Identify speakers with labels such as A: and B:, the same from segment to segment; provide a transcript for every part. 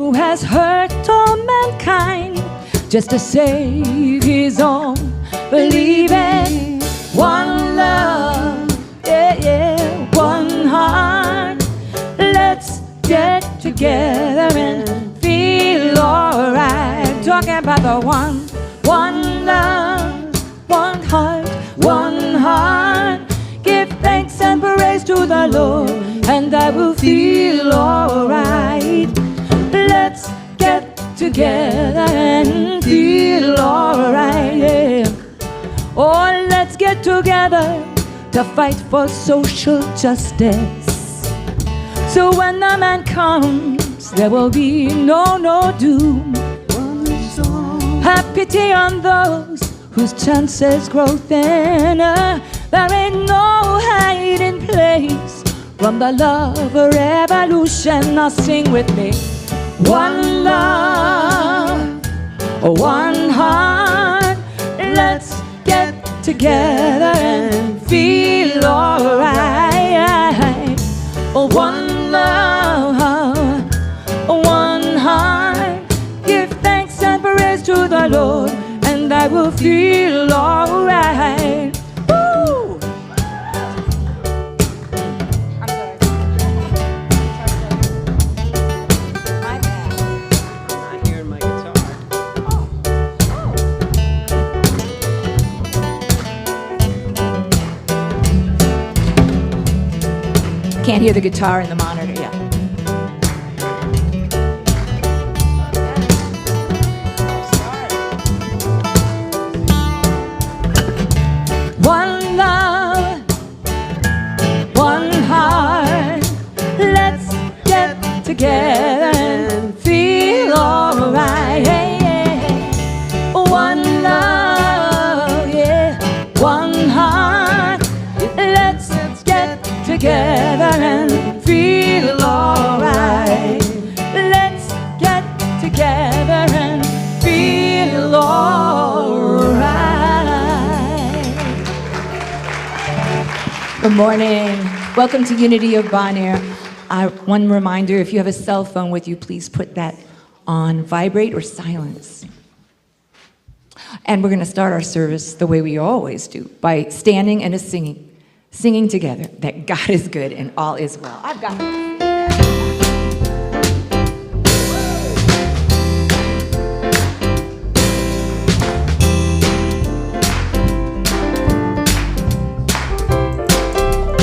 A: who has hurt all mankind just to save his own. Believe in one love, yeah, yeah, one heart. Let's get together and feel alright. Talking about the one love, one heart. Give thanks and praise to the Lord, and I will feel alright. Let's get together and feel alright, yeah. Oh, let's get together to fight for social justice. So when the man comes, there will be no doom. Have pity on those whose chances grow thinner. There ain't no hiding place from the love revolution. Now sing with me. One love, one heart. Let's get together and feel alright. One love, one heart. Give thanks and praise to the Lord, and I will feel alright. Woo! I'm sorry. My bad.
B: I'm not hearing my guitar.
A: Can't hear the guitar in the monitor yet. One love, one heart. Let's get together and feel alright. One love, yeah, one heart. Let's get together and feel alright. Let's get together and feel alright. Good morning. Welcome to Unity of Bon Air. One reminder, if you have a cell phone with you, please put that on vibrate or silence. And we're going to start our service the way we always do, by standing and singing together that God is good and all is well. I've got to say that.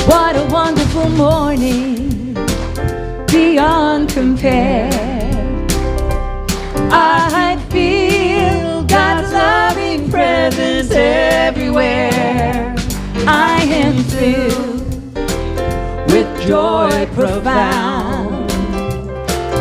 A: What a wonderful morning, beyond compare. I feel God's loving presence everywhere. I am filled with joy profound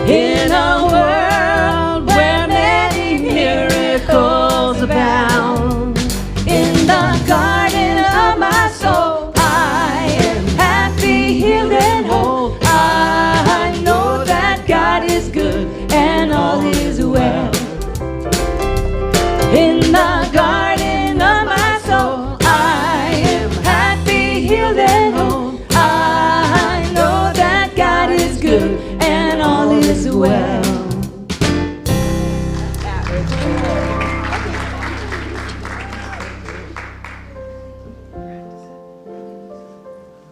A: in a world where many miracles abound. In the garden of my soul, I am happy, healed, and whole. I know that God is good and all is well. In the garden of my soul, I am happy, healed, and whole. I know that God is good and all is well.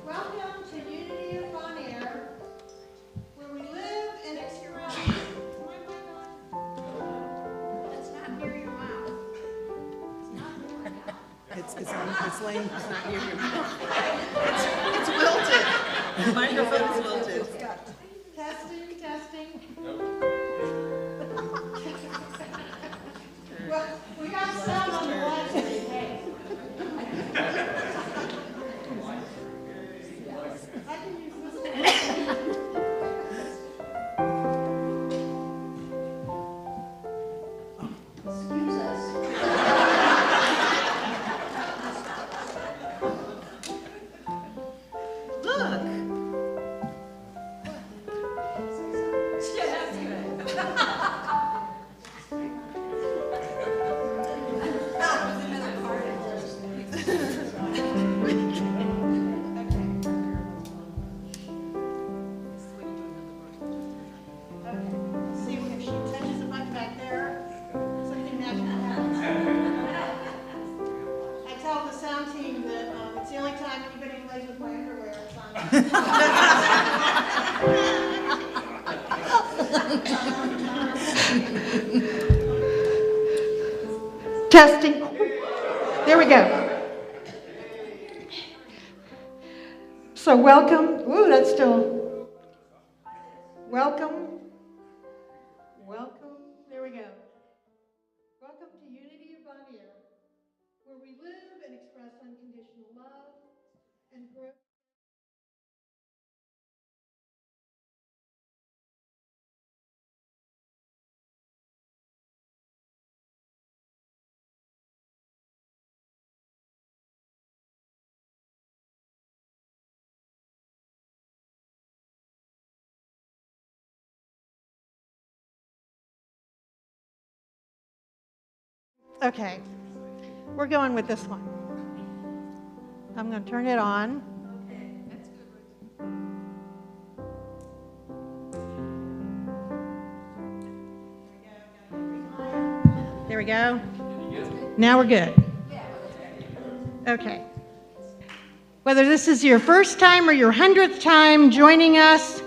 C: Welcome to Unity of Bon Air, where we live and express. Let's not near your mouth.
B: It's lame. It's not near your mouth. It's wilted. The microphone is wilted.
C: Testing. Well, we got some on the left. Hey. I can use this one. Excuse us.
B: Look.
C: Yeah, that's good. Testing. There we go. So welcome. Ooh, that's still. Welcome. Welcome. There we go. Welcome to Unity of Body Air, where we live and express unconditional love and grow. Okay, we're going with this one. I'm going to turn it on. There we go. Now we're good. Okay. Whether this is your first time or your 100th time joining us,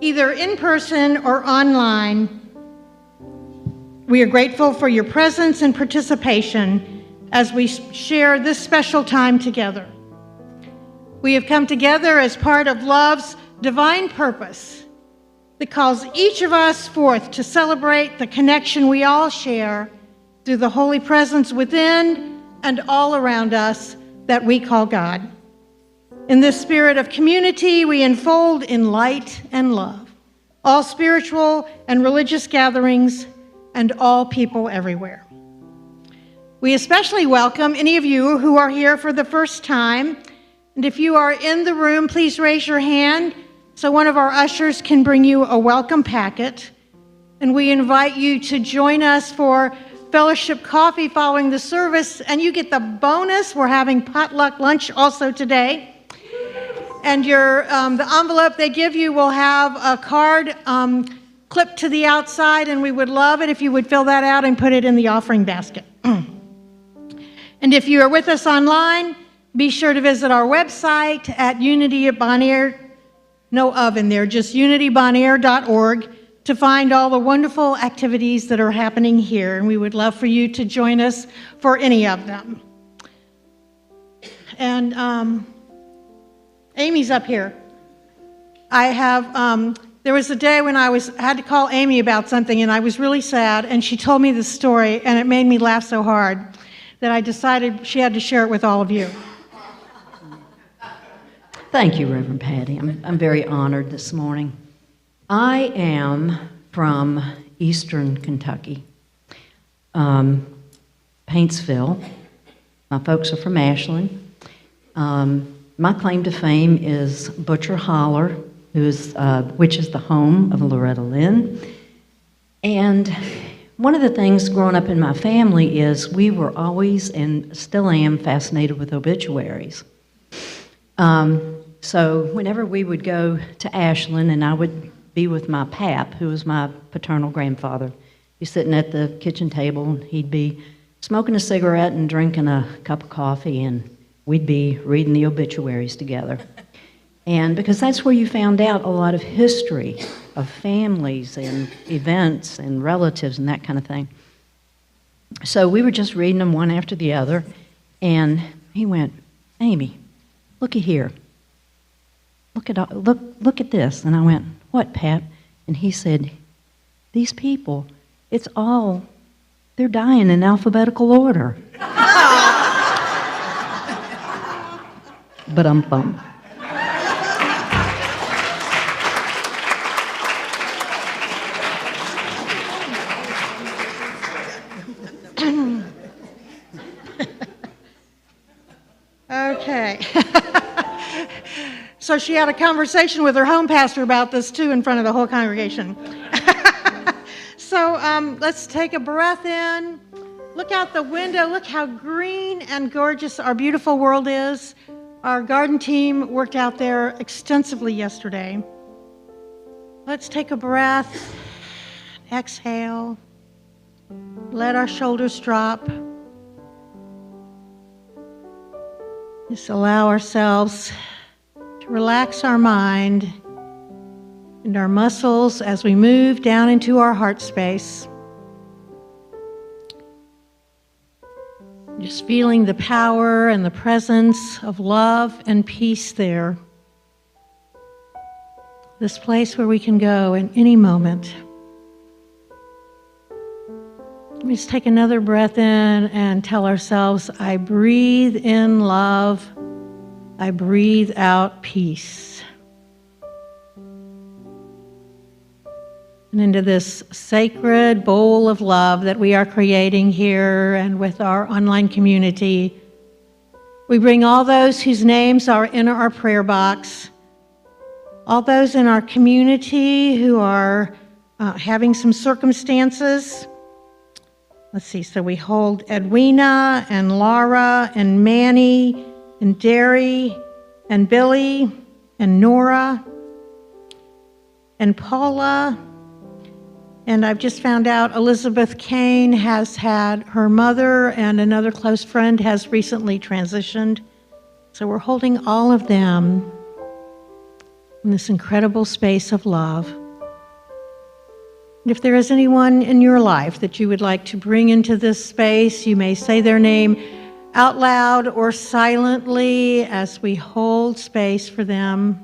C: either in person or online, we are grateful for your presence and participation as we share this special time together. We have come together as part of love's divine purpose that calls each of us forth to celebrate the connection we all share through the holy presence within and all around us that we call God. In this spirit of community, we unfold in light and love, all spiritual and religious gatherings, and all people everywhere. We especially welcome any of you who are here for the first time. And if you are in the room, please raise your hand so one of our ushers can bring you a welcome packet. And we invite you to join us for fellowship coffee following the service. And you get the bonus. We're having potluck lunch also today. And the envelope they give you will have a card clipped to the outside, and we would love it if you would fill that out and put it in the offering basket. And if you are with us online, be sure to visit our website at Unity at Bonaire, no of in there, just unitybonaire.org to find all the wonderful activities that are happening here, and we would love for you to join us for any of them. And Amy's up here. I have, there was a day when I had to call Amy about something, and I was really sad, and she told me this story, and it made me laugh so hard that I decided she had to share it with all of you.
D: Thank you, Reverend Patty. I'm very honored this morning. I am from eastern Kentucky, Paintsville. My folks are from Ashland. My claim to fame is Butcher Holler, which is the home of Loretta Lynn. And one of the things growing up in my family is we were always, and still am, fascinated with obituaries. So whenever we would go to Ashland, and I would be with my pap, who was my paternal grandfather, be sitting at the kitchen table, and he'd be smoking a cigarette and drinking a cup of coffee, and we'd be reading the obituaries together. And because that's where you found out a lot of history of families and events and relatives and that kind of thing. So we were just reading them one after the other, and he went, "Amy, looky here. Look at this." And I went, "What, Pat?" And he said, "These people, they're dying in alphabetical order." But I'm bummed.
C: Okay. So she had a conversation with her home pastor about this too in front of the whole congregation. So let's take a breath in. Look out the window. Look how green and gorgeous our beautiful world is. Our garden team worked out there extensively yesterday. Let's take a breath. Exhale. Let our shoulders drop. Just allow ourselves to relax our mind and our muscles as we move down into our heart space. Just feeling the power and the presence of love and peace there. This place where we can go in any moment. Let me just take another breath in and tell ourselves, I breathe in love. I breathe out peace. And into this sacred bowl of love that we are creating here and with our online community, we bring all those whose names are in our prayer box, all those in our community who are having some circumstances. Let's see, so we hold Edwina and Laura and Manny and Derry and Billy and Nora and Paula. And I've just found out Elizabeth Kane has had her mother and another close friend has recently transitioned. So we're holding all of them in this incredible space of love. And if there is anyone in your life that you would like to bring into this space, you may say their name out loud or silently as we hold space for them.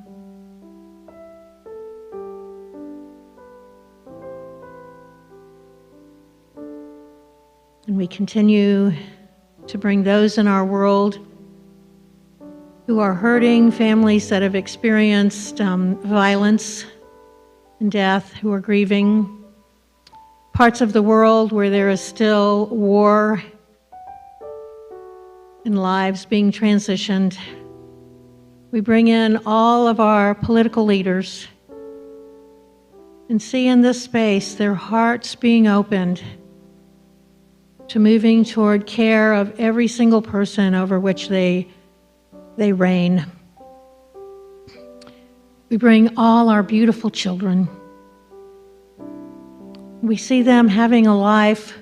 C: And we continue to bring those in our world who are hurting, families that have experienced violence and death, who are grieving, parts of the world where there is still war and lives being transitioned. We bring in all of our political leaders and see in this space their hearts being opened to moving toward care of every single person over which they reign. We bring all our beautiful children. We see them having a life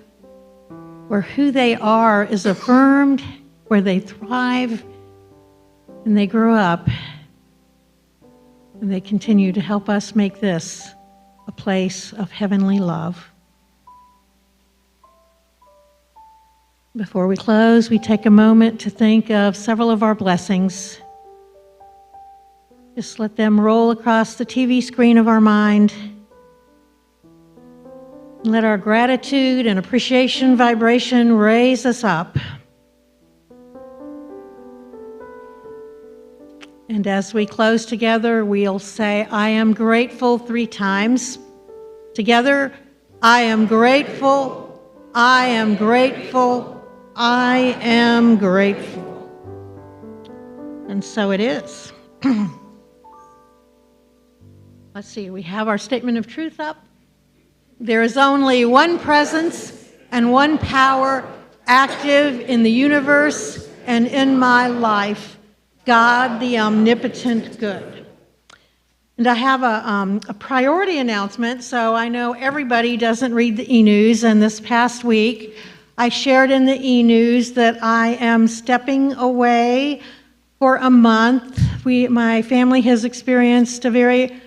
C: where who they are is affirmed, where they thrive, and they grow up, and they continue to help us make this a place of heavenly love. Before we close, we take a moment to think of several of our blessings. Just let them roll across the TV screen of our mind. Let our gratitude and appreciation vibration raise us up. And as we close together, we'll say, I am grateful 3 times. Together, I am grateful, I am grateful, I am grateful. And so it is. Let's see, we have our statement of truth up. There is only one presence and one power active in the universe and in my life, God, the omnipotent good. And I have a priority announcement, so I know everybody doesn't read the e-news, and this past week I shared in the e-news that I am stepping away for a month. My family has experienced a very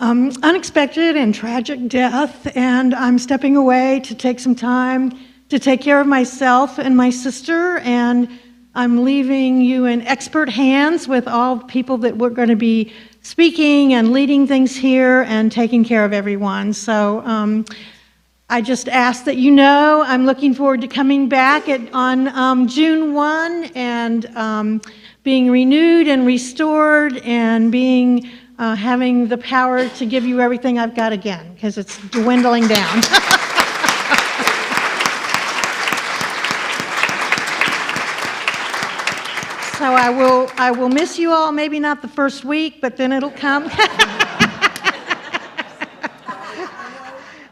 C: unexpected and tragic death, and I'm stepping away to take some time to take care of myself and my sister, and I'm leaving you in expert hands with all people that we're going to be speaking and leading things here and taking care of everyone. So I just ask that you know I'm looking forward to coming back on June 1 and being renewed and restored and being having the power to give you everything I've got again, because it's dwindling down. So I will miss you all, maybe not the first week, but then it'll come.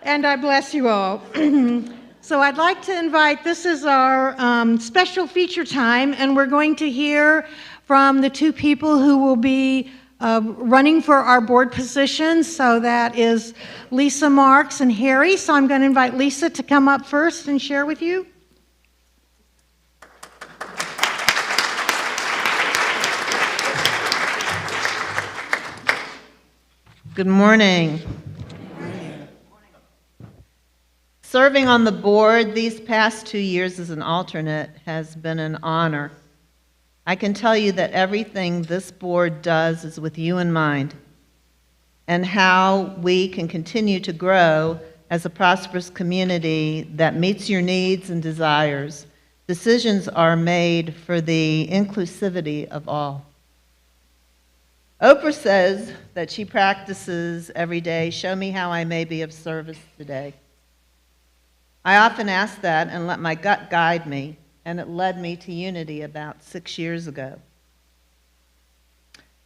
C: And I bless you all. So I'd like to invite, this is our special feature time, and we're going to hear from the 2 people who will be running for our board positions. So that is Lisa Marks and Harry. So I'm going to invite Lisa to come up first and share with you.
B: Good morning. Serving on the board these past 2 years as an alternate has been an honor. I can tell you that everything this board does is with you in mind, and how we can continue to grow as a prosperous community that meets your needs and desires. Decisions are made for the inclusivity of all. Oprah says that she practices every day, show me how I may be of service today. I often ask that and let my gut guide me, and it led me to Unity about 6 years ago.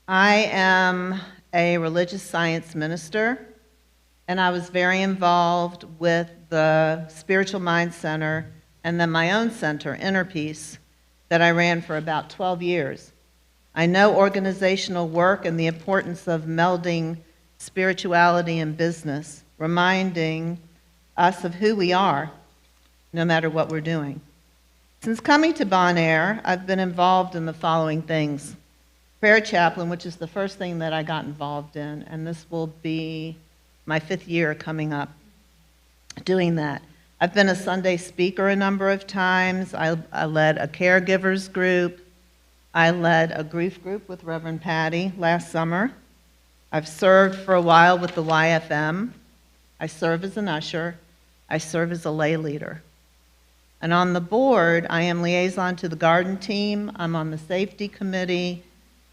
B: I am a religious science minister, and I was very involved with the Spiritual Mind Center and then my own center, Inner Peace, that I ran for about 12 years. I know organizational work and the importance of melding spirituality and business, reminding us of who we are, no matter what we're doing. Since coming to Bon Air, I've been involved in the following things. Prayer chaplain, which is the first thing that I got involved in, and this will be my 5th year coming up doing that. I've been a Sunday speaker a number of times. I led a caregivers group. I led a grief group with Reverend Patty last summer. I've served for a while with the YFM. I serve as an usher. I serve as a lay leader. And on the board, I am liaison to the garden team. I'm on the safety committee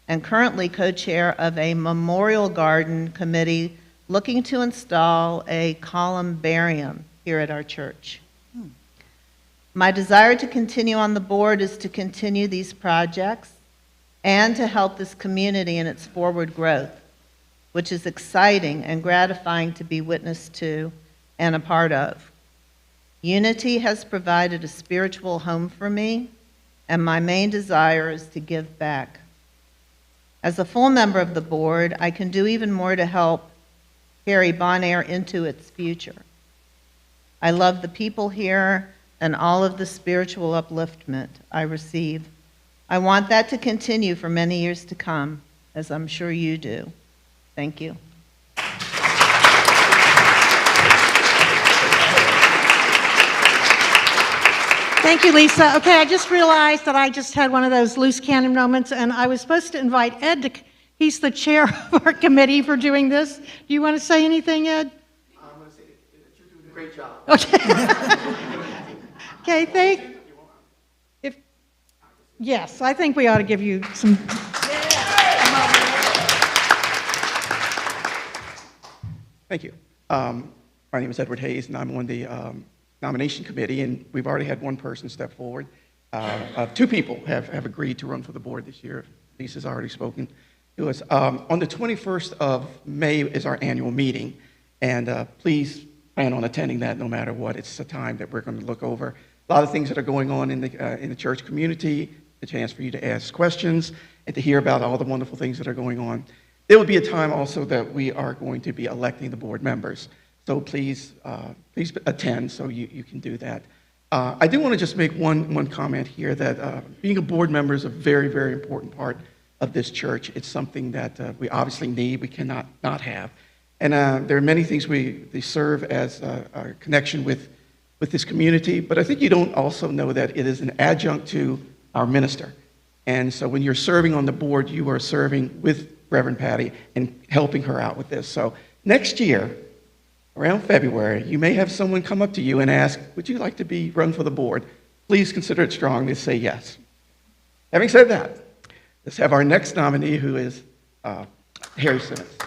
B: and currently co-chair of a memorial garden committee looking to install a columbarium here at our church. My desire to continue on the board is to continue these projects and to help this community in its forward growth, which is exciting and gratifying to be witness to and a part of. Unity has provided a spiritual home for me, and my main desire is to give back. As a full member of the board, I can do even more to help carry Bon Air into its future. I love the people here and all of the spiritual upliftment I receive. I want that to continue for many years to come, as I'm sure you do. Thank you.
C: Thank you, Lisa. Okay, I just realized that I just had one of those loose cannon moments, and I was supposed to invite Ed to, he's the chair of our committee for doing this. Do you want to say anything, Ed?
E: I'm going to say that you're doing a great job.
C: Okay. Okay, yes, I think we ought to give you some.
E: Thank you. My name is Edward Hayes, and I'm on the nomination committee, and we've already had one person step forward. 2 people have agreed to run for the board this year. Lisa's already spoken to us. On the 21st of May is our annual meeting, and please plan on attending that no matter what. It's a time that we're going to look over a lot of things that are going on in the church community, the chance for you to ask questions and to hear about all the wonderful things that are going on. There will be a time also that we are going to be electing the board members. So please attend so you can do that. I do want to just make one comment here that being a board member is a very, very important part of this church. It's something that we obviously need, we cannot not have. And there are many things they serve as a connection with this community, but I think you don't also know that it is an adjunct to our minister. And so when you're serving on the board, you are serving with Reverend Patty and helping her out with this. So next year, around February, you may have someone come up to you and ask, would you like to be run for the board? Please consider it strongly to say yes. Having said that, let's have our next nominee, who is Harry Simmons.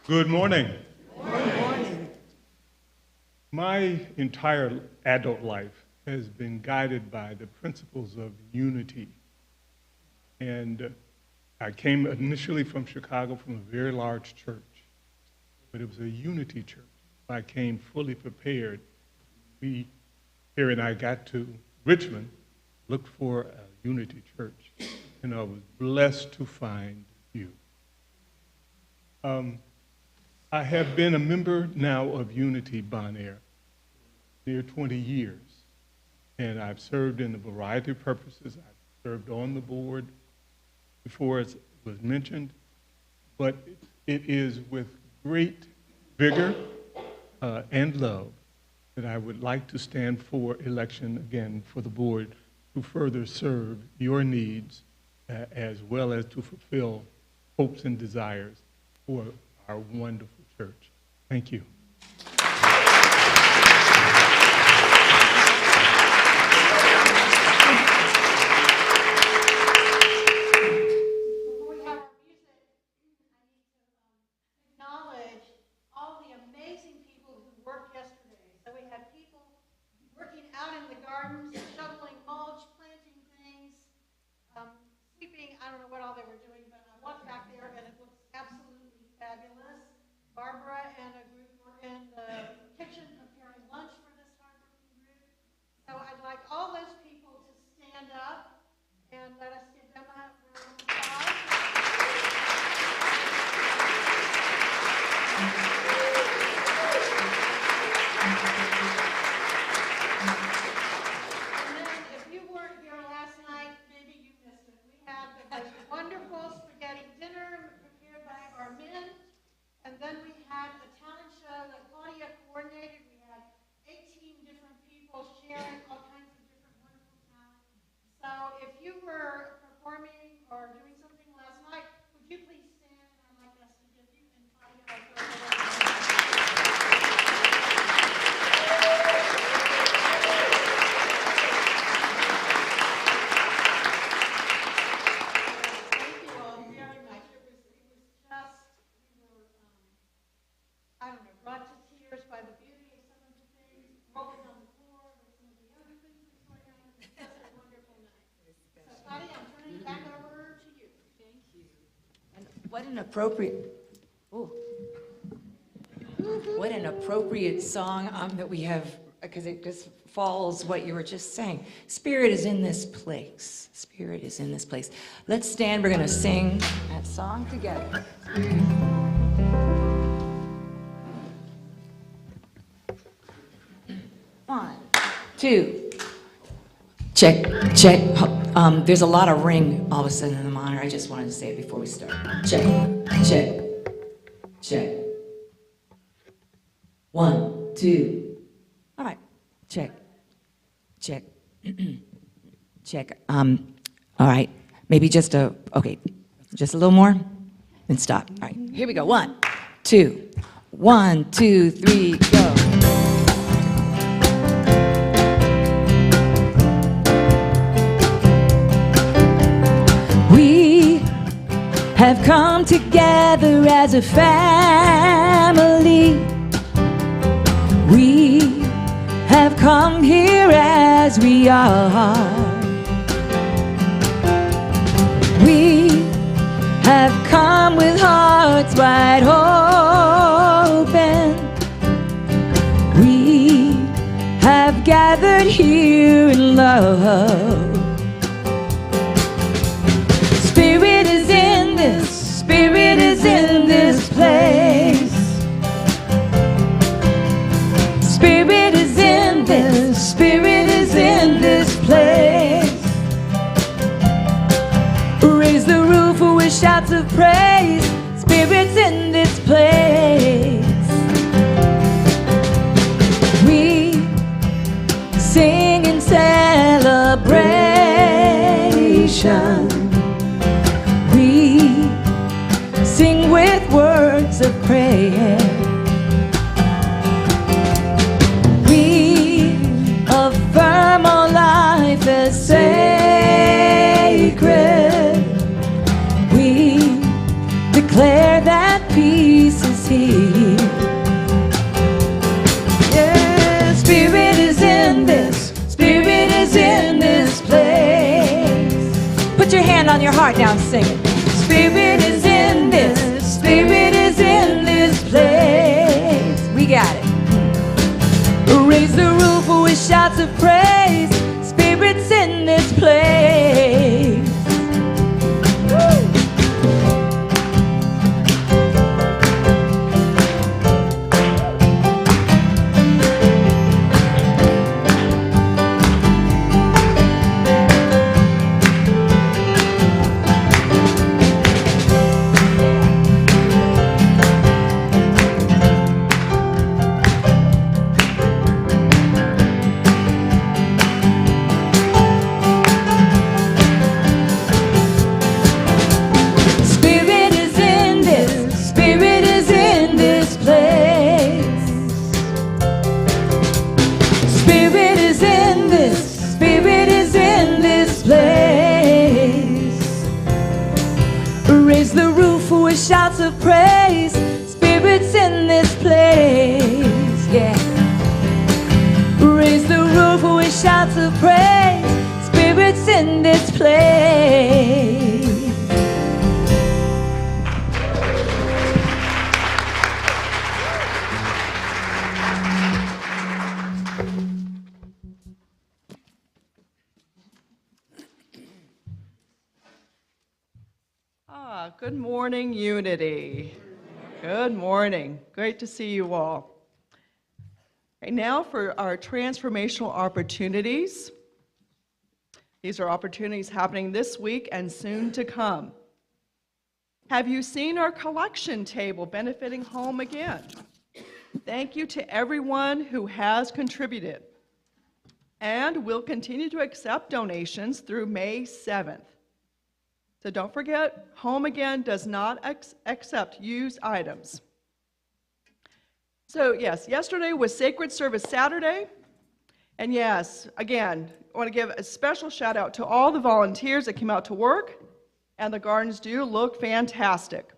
F: Good morning. Good morning. My entire adult life has been guided by the principles of unity. And I came initially from Chicago from a very large church, but it was a unity church. I came fully prepared. Here and I got to Richmond, looked for a unity church, and I was blessed to find you. I have been a member now of Unity Bon Air near 20 years. and I've served in a variety of purposes. I've served on the board before, as was mentioned, but it is with great vigor and love that I would like to stand for election again for the board to further serve your needs as well as to fulfill hopes and desires for our wonderful church. Thank you.
C: Before we have our music, I need to acknowledge all the amazing people who worked yesterday. So we had people working out in the gardens, shoveling mulch, planting things, sweeping. I don't know what all they were doing, but I walked back there and it looks absolutely fabulous. Barbara and a group were in the kitchen preparing lunch for this hardworking group. So I'd like all those people to stand up and let us give them a round of And then if you weren't here last night, maybe you missed it. We had the most wonderful spaghetti dinner prepared by our men. And then we had a talent show that Claudia coordinated. We had 18 different people sharing all kinds of different wonderful talent. So if you were performing or doing something last night, would you please stand and I'd like us to give you and Claudia a Thank you all very much. It was just, we were, I don't know, brought to tears by the beauty of some of the things, rolling on the floor with some of the other things we saw down. It was just a wonderful night. So Patty, I'm turning it back over to you.
A: Thank you. And what an appropriate, oh, what an appropriate song that we have, because it just follows what you were just saying. Spirit is in this place. Spirit is in this place. Let's stand. We're going to sing that song together. One, two. Check, check. There's a lot of ring all of a sudden in the monitor. I just wanted to say it before we start. Check, check, check. 1, 2. All right. Check, check, check. All right. Maybe just okay, just a little more, then stop. All right. Here we go. 1, 2. 1, 2, 3, go. We have come together as a family. We have come here as we are. We have come with hearts wide open. We have gathered here in love. Spirit is in this, Spirit is in this place. Spirit is in this, Spirit is in this place. Raise the roof with shouts of praise. Spirit's in this place. We sing in celebration. We sing with words of prayer. We affirm our life as sacred. We declare that peace is here. Yeah, Spirit is in this, Spirit is in this place. Put your hand on your heart now and sing it. Spirit is in this, Spirit is in this place. We got it. Raise the roof with shouts of praise. Spirit's in this place. Woo. of praise, spirits in this place, yeah. Raise the roof with shouts of praise, spirits in this place.
G: Good morning, Unity. Good morning. Great to see you all. Okay, now for our transformational opportunities. These are opportunities happening this week and soon to come. Have you seen our collection table benefiting Home Again? Thank you to everyone who has contributed. And we'll continue to accept donations through May 7th. So don't forget, Home Again does not accept used items. So yes, yesterday was Sacred Service Saturday. And yes, again, I want to give a special shout out to all the volunteers that came out to work. And the gardens do look fantastic.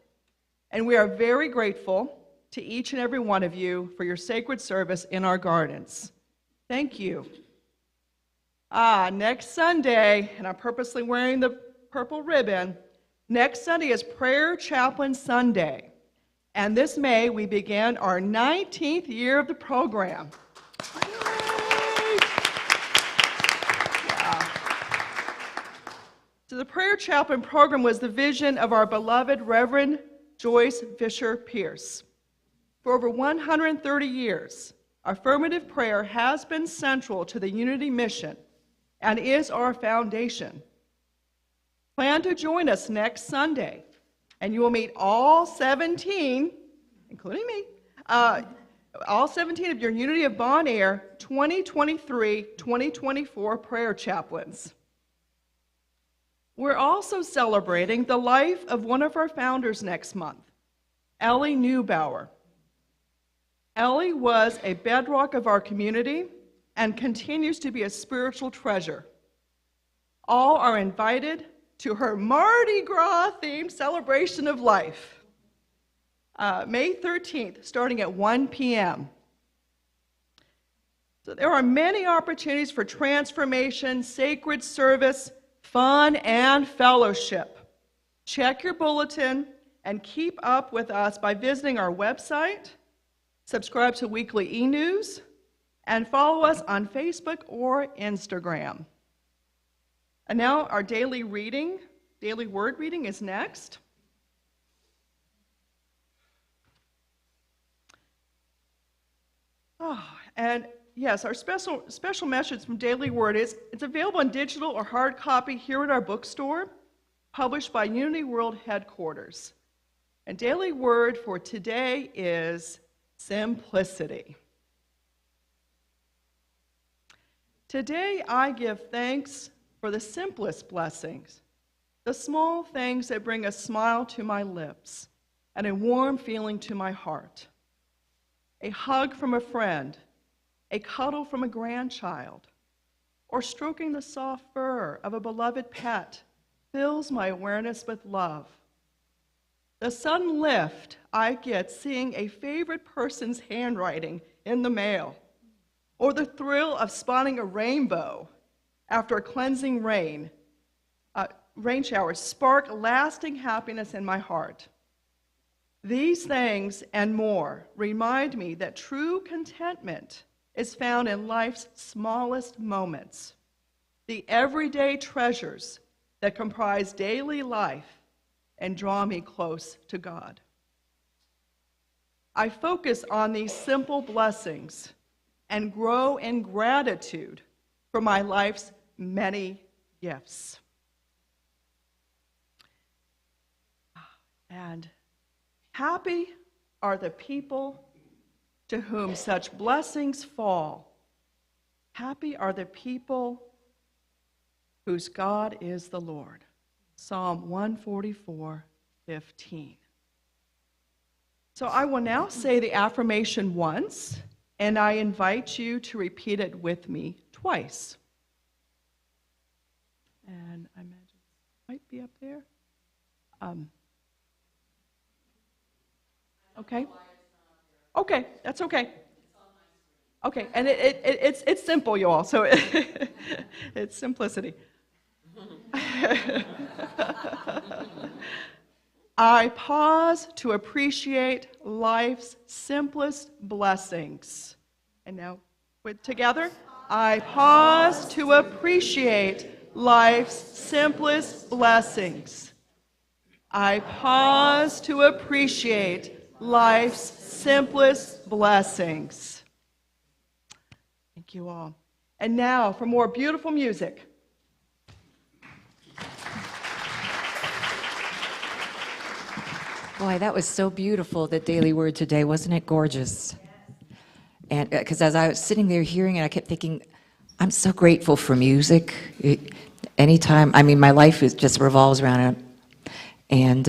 G: And we are very grateful to each and every one of you for your sacred service in our gardens. Thank you. Next Sunday, and I'm purposely wearing the purple ribbon, next Sunday is Prayer Chaplain Sunday. And this May, we begin our 19th year of the program. Yeah. So the Prayer Chaplain program was the vision of our beloved Reverend Joyce Fisher Pierce. For over 130 years, affirmative prayer has been central to the Unity mission and is our foundation. Plan to join us next Sunday, and you will meet all 17, including me, all 17 of your Unity of Bon Air 2023-2024 prayer chaplains. We're also celebrating the life of one of our founders next month, Ellie Neubauer. Ellie was a bedrock of our community and continues to be a spiritual treasure. All are invited to her Mardi Gras themed celebration of life, May 13th, starting at 1 p.m. So there are many opportunities for transformation, sacred service, fun, and fellowship. Check your bulletin and keep up with us by visiting our website, subscribe to weekly e-news, and follow us on Facebook or Instagram. And now our daily word reading is next. And yes, our special message from Daily Word is, it's available in digital or hard copy here at our bookstore, published by Unity World Headquarters. And Daily Word for today is simplicity. Today I give thanks for the simplest blessings, the small things that bring a smile to my lips and a warm feeling to my heart. A hug from a friend, a cuddle from a grandchild, or stroking the soft fur of a beloved pet fills my awareness with love. The sudden lift I get seeing a favorite person's handwriting in the mail, or the thrill of spotting a rainbow after a cleansing rain showers spark lasting happiness in my heart. These things and more remind me that true contentment is found in life's smallest moments, the everyday treasures that comprise daily life and draw me close to God. I focus on these simple blessings and grow in gratitude for my life's many gifts. And happy are the people to whom such blessings fall. Happy are the people whose God is the Lord. Psalm 144:15. So I will now say the affirmation once, and I invite you to repeat it with me twice. And I imagine it might be up there. Okay? Okay, that's okay. Okay, and it's simple, you all, so it's simplicity. I pause to appreciate life's simplest blessings. And now, together. I pause to appreciate life's simplest blessings. I pause to appreciate life's simplest blessings. Thank you all. And now for more beautiful music.
A: Boy, that was so beautiful, the daily word today. Wasn't it gorgeous? And because as I was sitting there hearing it, I kept thinking, I'm so grateful for music. Anytime, I mean, my life just revolves around it. And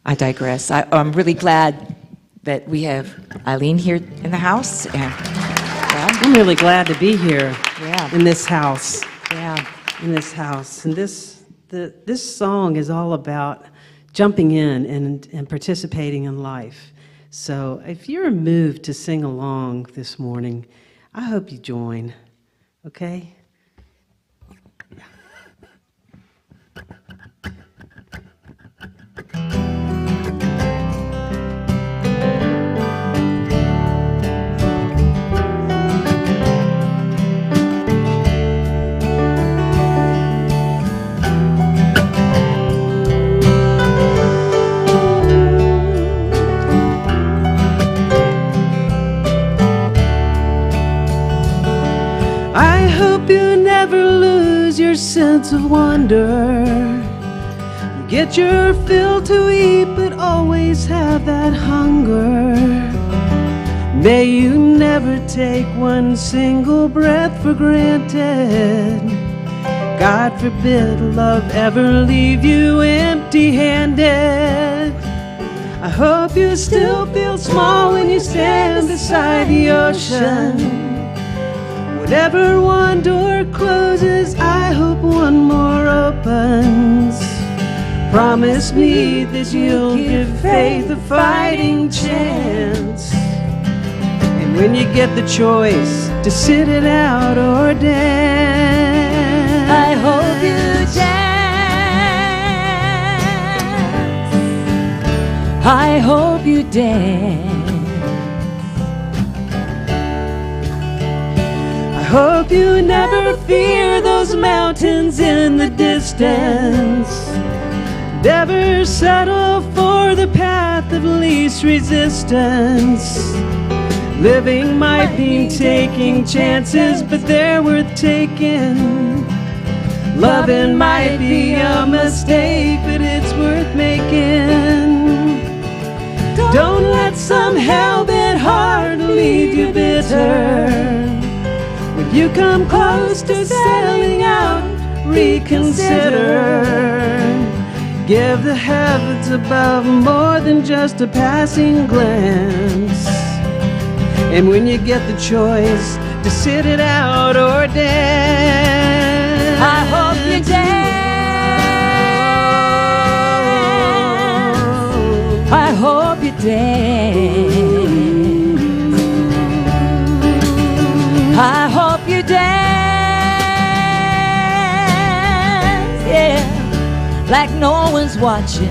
A: I digress. I'm really glad that we have Eileen here in the house. And
H: I'm really glad to be here in this house.
A: Yeah.
H: In this house. And this song is all about jumping in and participating in life. So if you're moved to sing along this morning, I hope you join, okay? I hope you never lose your sense of wonder. Get your fill to eat, but always have that hunger. May you never take one single breath for granted. God forbid love ever leave you empty-handed. I hope you still feel small when you stand beside the ocean. Whatever one door closes, I hope one more opens. Promise me that you'll give faith a fighting chance. And when you get the choice to sit it out or dance,
A: I hope you dance. I hope you dance.
H: I hope you never fear those mountains in the distance. Never settle for the path of least resistance. Living might mean taking chances, but they're worth taking. Loving might be a mistake, but it's worth making. Don't let some hell-bent heart leave you bitter. When you come close to selling out, reconsider. Give the heavens above more than just a passing glance. And when you get the choice to sit it out or dance,
A: I hope you dance. I hope you dance. I hope you dance, yeah, like no one's watching.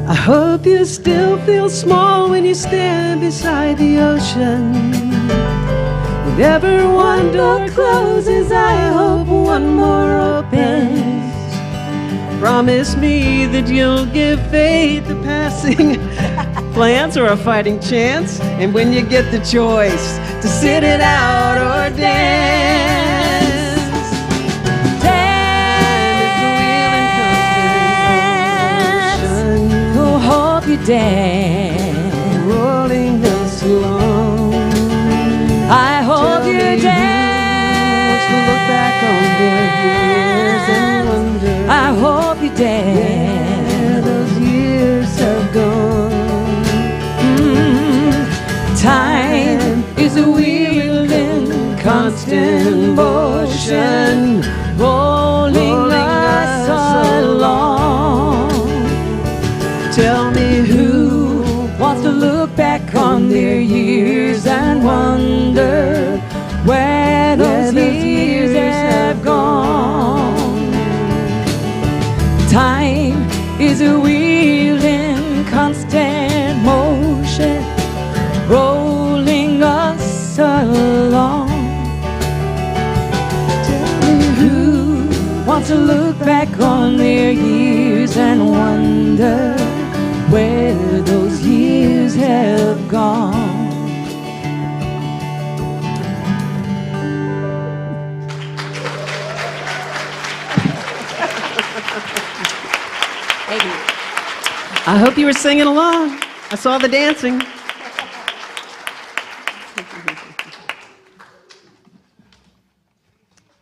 H: I hope you still feel small when you stand beside the ocean. Whenever one door closes, I hope one more opens. Promise me that you'll give faith a passing glance or a fighting chance. And when you get the choice to sit it out or dance,
A: dance. Oh, hope you dance.
H: Rolling us along.
A: I hope you dance.
H: To look back on their years and wonder.
A: I hope you dance.
H: Yeah, those years have gone.
A: Time is a wheel in constant motion, rolling us along. is a wheel in constant motion, rolling us along. Tell me who wants to look back on their years and wonder where those years have gone.
H: I hope you were singing along. I saw the dancing.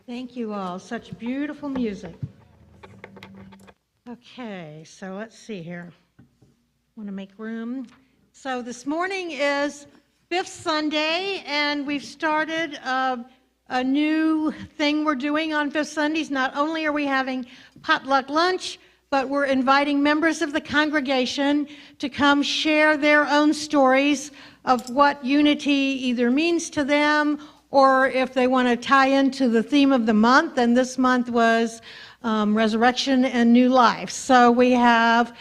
C: Thank you all. Such beautiful music. Okay, so let's see here. Want to make room. So this morning is Fifth Sunday, and we've started a new thing we're doing on Fifth Sundays. Not only are we having potluck lunch, but we're inviting members of the congregation to come share their own stories of what unity either means to them, or if they want to tie into the theme of the month, and this month was resurrection and new life. So we have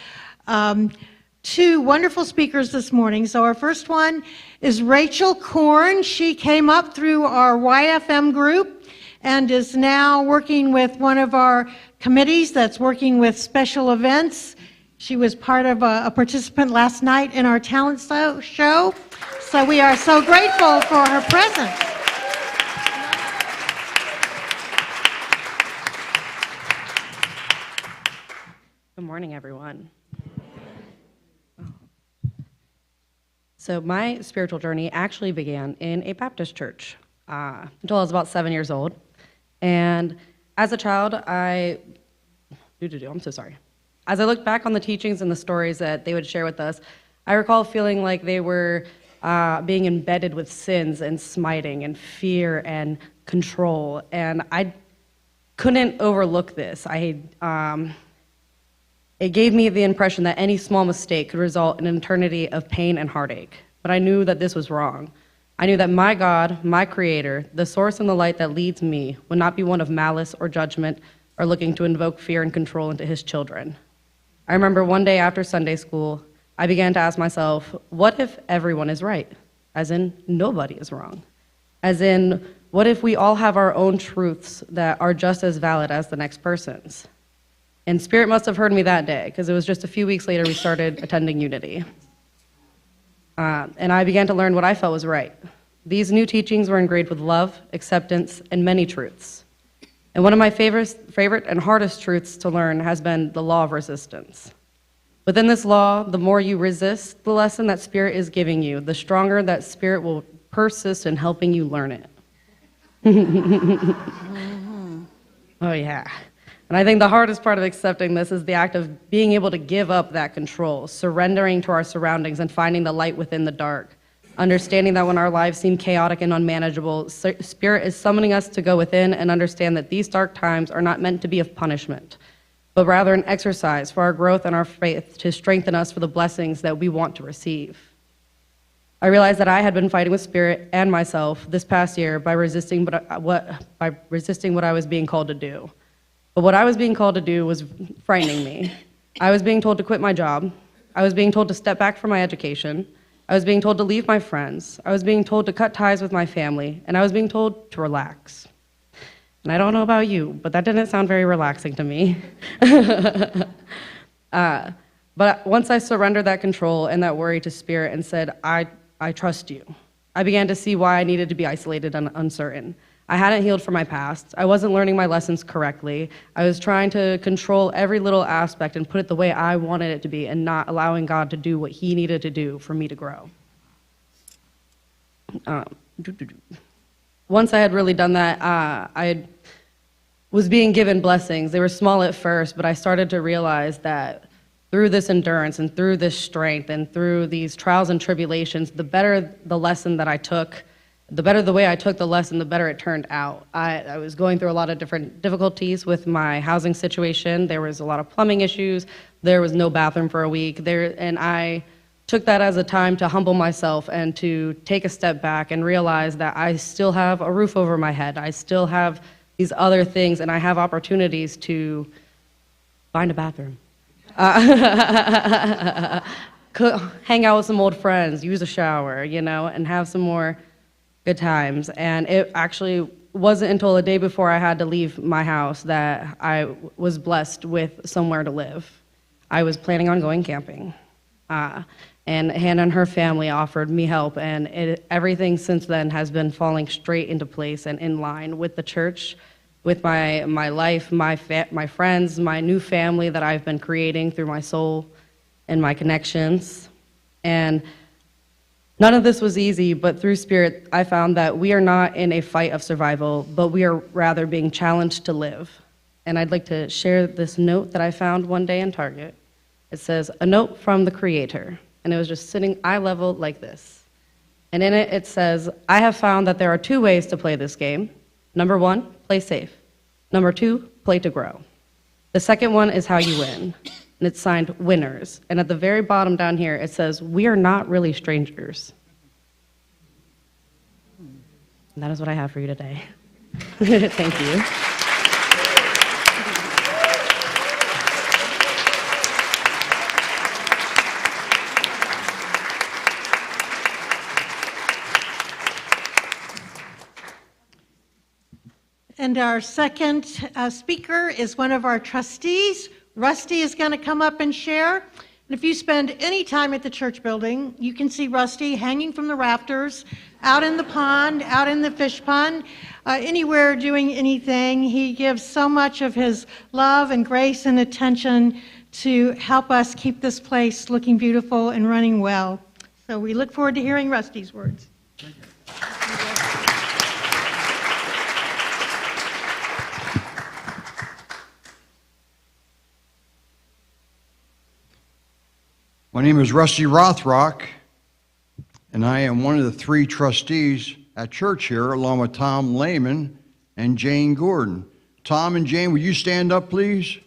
C: two wonderful speakers this morning. So our first one is Rachel Kornn. She came up through our YFM group and is now working with one of our committees that's working with special events. She was part of a participant last night in our talent show. So we are so grateful for her presence.
I: Good morning, everyone. So my spiritual journey actually began in a Baptist church until I was about 7 years old. And as a child, I'm so sorry. As I look back on the teachings and the stories that they would share with us, I recall feeling like they were being embedded with sins and smiting and fear and control. And I couldn't overlook this. It gave me the impression that any small mistake could result in an eternity of pain and heartache. But I knew that this was wrong. I knew that my God, my Creator, the source and the light that leads me, would not be one of malice or judgment or looking to invoke fear and control into his children. I remember one day after Sunday school, I began to ask myself, what if everyone is right? As in, nobody is wrong. As in, what if we all have our own truths that are just as valid as the next person's? And Spirit must have heard me that day, because it was just a few weeks later we started attending Unity. And I began to learn what I felt was right. These new teachings were engraved with love, acceptance, and many truths. And one of my favorite and hardest truths to learn has been the law of resistance. Within this law, the more you resist the lesson that Spirit is giving you, the stronger that Spirit will persist in helping you learn it. Oh, yeah. And I think the hardest part of accepting this is the act of being able to give up that control, surrendering to our surroundings and finding the light within the dark. Understanding that when our lives seem chaotic and unmanageable, Spirit is summoning us to go within and understand that these dark times are not meant to be of punishment, but rather an exercise for our growth and our faith to strengthen us for the blessings that we want to receive. I realized that I had been fighting with Spirit and myself this past year by resisting what I was being called to do. But what I was being called to do was frightening me. I was being told to quit my job. I was being told to step back from my education. I was being told to leave my friends. I was being told to cut ties with my family. And I was being told to relax. And I don't know about you, but that didn't sound very relaxing to me. But once I surrendered that control and that worry to Spirit and said, I trust you, I began to see why I needed to be isolated and uncertain. I hadn't healed from my past. I wasn't learning my lessons correctly. I was trying to control every little aspect and put it the way I wanted it to be and not allowing God to do what he needed to do for me to grow. Once I had really done that, I was being given blessings. They were small at first, but I started to realize that through this endurance and through this strength and through these trials and tribulations, the better the lesson that I took, the better the way I took the lesson, the better it turned out. I was going through a lot of different difficulties with my housing situation. There was a lot of plumbing issues. There was no bathroom for a week. And I took that as a time to humble myself and to take a step back and realize that I still have a roof over my head. I still have these other things, and I have opportunities to find a bathroom. Hang out with some old friends, use a shower, you know, and have some more good times. And it actually wasn't until the day before I had to leave my house that I was blessed with somewhere to live. I was planning on going camping. And Hannah and her family offered me help, and everything since then has been falling straight into place and in line with the church, with my life, my friends, my new family that I've been creating through my soul and my connections. And none of this was easy, but through Spirit, I found that we are not in a fight of survival, but we are rather being challenged to live. And I'd like to share this note that I found one day in Target. It says, "A note from the Creator." And it was just sitting eye level like this. And in it, it says, "I have found that there are 2 ways to play this game. Number 1, play safe. Number 2, play to grow. The second one is how you win." And it's signed Winners. And at the very bottom down here, it says, "We are not really strangers." And that is what I have for you today. Thank you.
C: And our second speaker is one of our trustees. Rusty is going to come up and share. And if you spend any time at the church building, you can see Rusty hanging from the rafters, out in the pond, out in the fish pond, anywhere doing anything. He gives so much of his love and grace and attention to help us keep this place looking beautiful and running well. So we look forward to hearing Rusty's words.
J: My name is Rusty Rothrock, and I am one of the 3 trustees at church here, along with Tom Lehman and Jane Gordon. Tom and Jane, will you stand up, please?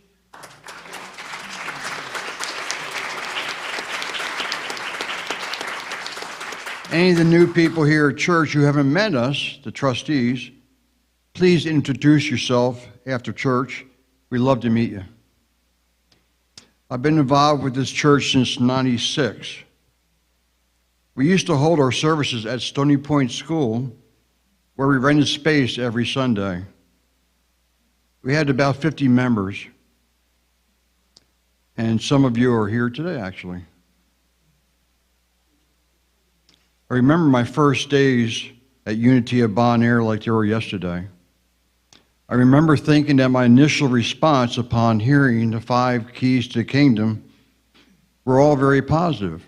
J: Any of the new people here at church who haven't met us, the trustees, please introduce yourself after church. We'd love to meet you. I've been involved with this church since '96. We used to hold our services at Stony Point School, where we rented space every Sunday. We had about 50 members, and some of you are here today, actually. I remember my first days at Unity of Bon Air like they were yesterday. I remember thinking that my initial response upon hearing the 5 keys to the kingdom were all very positive.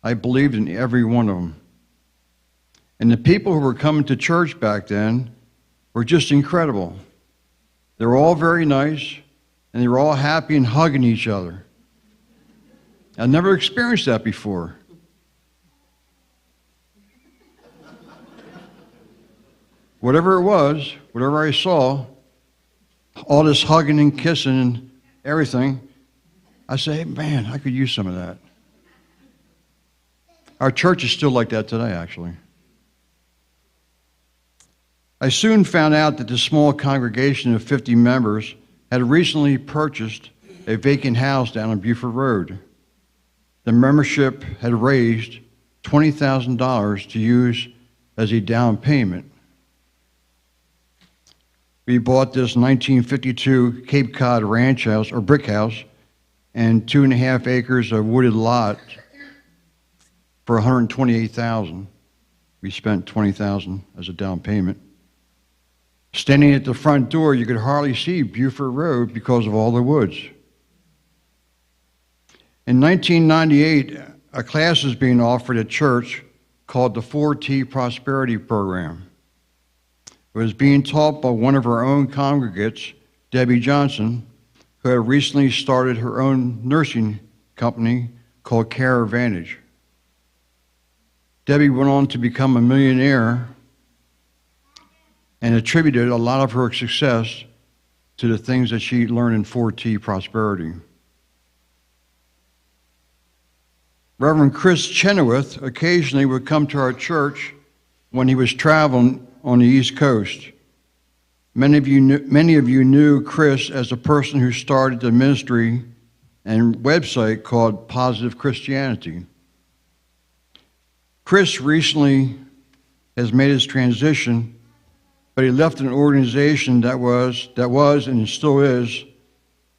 J: I believed in every one of them. And the people who were coming to church back then were just incredible. They were all very nice, and they were all happy and hugging each other. I'd never experienced that before. Whatever it was, whatever I saw, all this hugging and kissing and everything, I say, man, I could use some of that. Our church is still like that today, actually. I soon found out that the small congregation of 50 members had recently purchased a vacant house down on Buford Road. The membership had raised $20,000 to use as a down payment. We bought this 1952 Cape Cod ranch house, or brick house, and 2.5 acres of wooded lot for $128,000. We spent $20,000 as a down payment. Standing at the front door, you could hardly see Buford Road because of all the woods. In 1998, a class was being offered at church called the 4T Prosperity Program. It was being taught by one of our own congregates, Debbie Johnson, who had recently started her own nursing company called Care Advantage. Debbie went on to become a millionaire and attributed a lot of her success to the things that she learned in 4T Prosperity. Reverend Chris Chenoweth occasionally would come to our church when he was traveling on the East Coast. Many of you knew Chris as a person who started the ministry and website called Positive Christianity. Chris recently has made his transition, but he left an organization that was and still is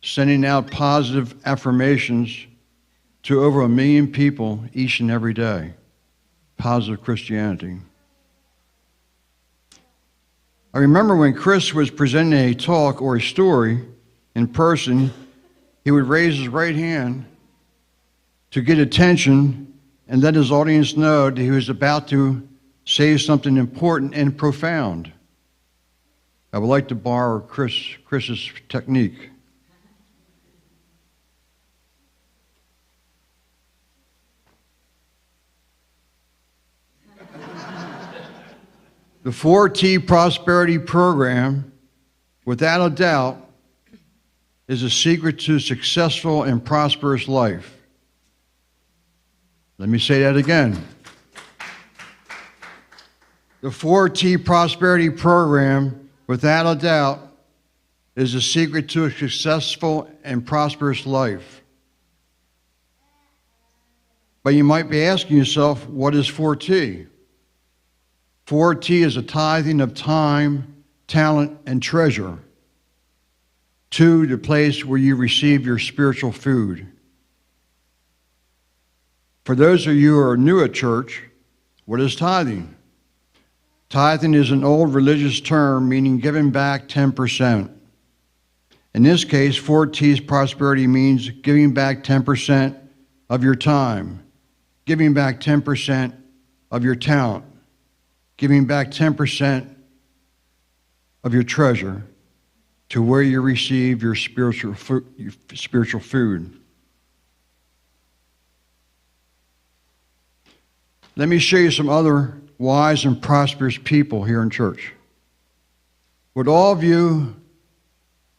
J: sending out positive affirmations to over 1 million people each and every day. Positive Christianity. I remember when Chris was presenting a talk or a story in person, he would raise his right hand to get attention and let his audience know that he was about to say something important and profound. I would like to borrow Chris's technique. The 4T Prosperity Program, without a doubt, is a secret to a successful and prosperous life. Let me say that again. The 4T Prosperity Program, without a doubt, is a secret to a successful and prosperous life. But you might be asking yourself, what is 4T? 4T is a tithing of time, talent, and treasure to the place where you receive your spiritual food. For those of you who are new at church, what is tithing? Tithing is an old religious term meaning giving back 10%. In this case, 4T's prosperity means giving back 10% of your time, giving back 10% of your talent, giving back 10% of your treasure to where you receive your spiritual food. Let me show you some other wise and prosperous people here in church. Would all of you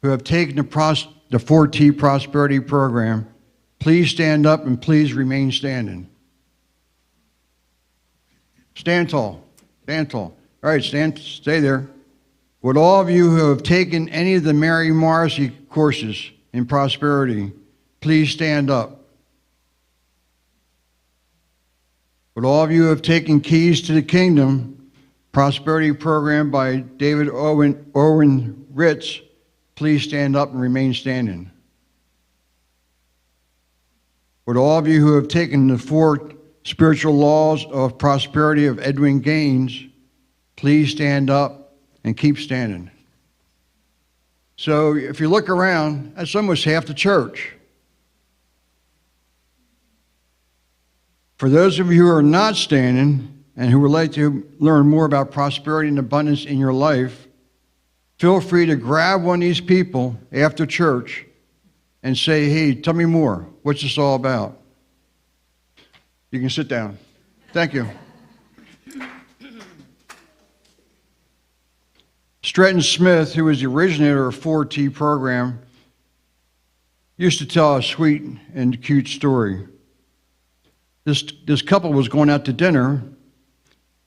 J: who have taken the 4T Prosperity Program, please stand up and please remain standing. Stand tall. Stand tall. All right, stay there. Would all of you who have taken any of the Mary Morrissey courses in prosperity, please stand up. Would all of you who have taken Keys to the Kingdom Prosperity Program by David Owen Ritz, please stand up and remain standing. Would all of you who have taken the 4 Spiritual Laws of Prosperity of Edwin Gaines, please stand up and keep standing. So if you look around, that's almost half the church. For those of you who are not standing and who would like to learn more about prosperity and abundance in your life, feel free to grab one of these people after church and say, hey, tell me more. What's this all about? You can sit down. Thank you. Stretton Smith, who was the originator of 4T program, used to tell a sweet and cute story. This couple was going out to dinner,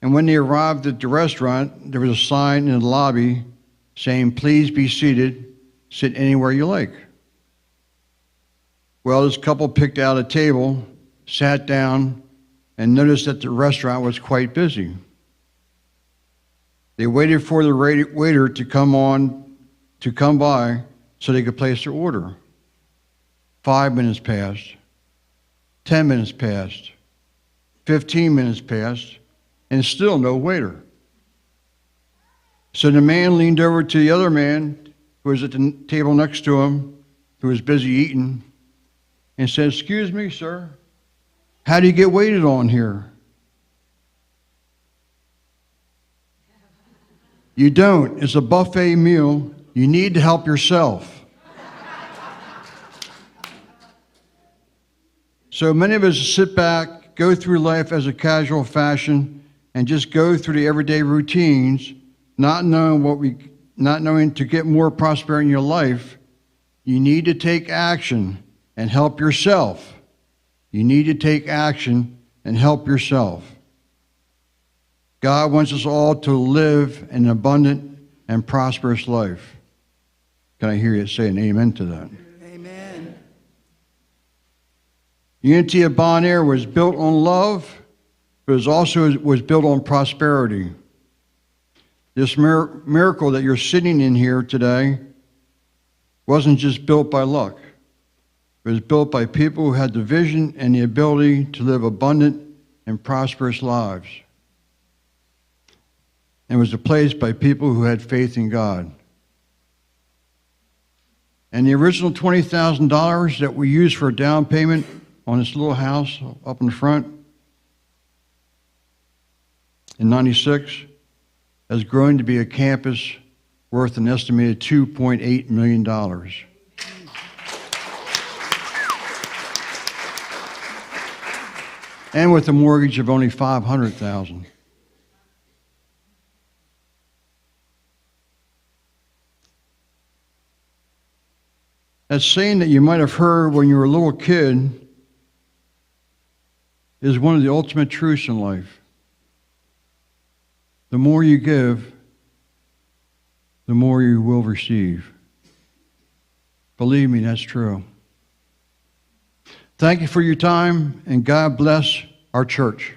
J: and when they arrived at the restaurant, there was a sign in the lobby saying, please be seated, sit anywhere you like. Well, this couple picked out a table, sat down, and noticed that the restaurant was quite busy. They waited for the waiter to come by so they could place their order. 5 minutes passed, 10 minutes passed, 15 minutes passed, and still no waiter. So the man leaned over to the other man who was at the table next to him, who was busy eating, and said, excuse me, sir, how do you get waited on here? You don't. It's a buffet meal. You need to help yourself. So many of us sit back, go through life as a casual fashion, and just go through the everyday routines, not knowing to get more prosperity in your life. You need to take action and help yourself. You need to take action and help yourself. God wants us all to live an abundant and prosperous life. Can I hear you say an amen to that?
K: Amen.
J: Unity of Bonaire was built on love, but it also was built on prosperity. This miracle that you're sitting in here today wasn't just built by luck. It was built by people who had the vision and the ability to live abundant and prosperous lives. And was replaced by people who had faith in God. And the original $20,000 that we used for a down payment on this little house up in the front in '96 has grown to be a campus worth an estimated $2.8 million. And with a mortgage of only $500,000. That saying that you might have heard when you were a little kid is one of the ultimate truths in life. The more you give, the more you will receive. Believe me, that's true. Thank you for your time, and God bless our church.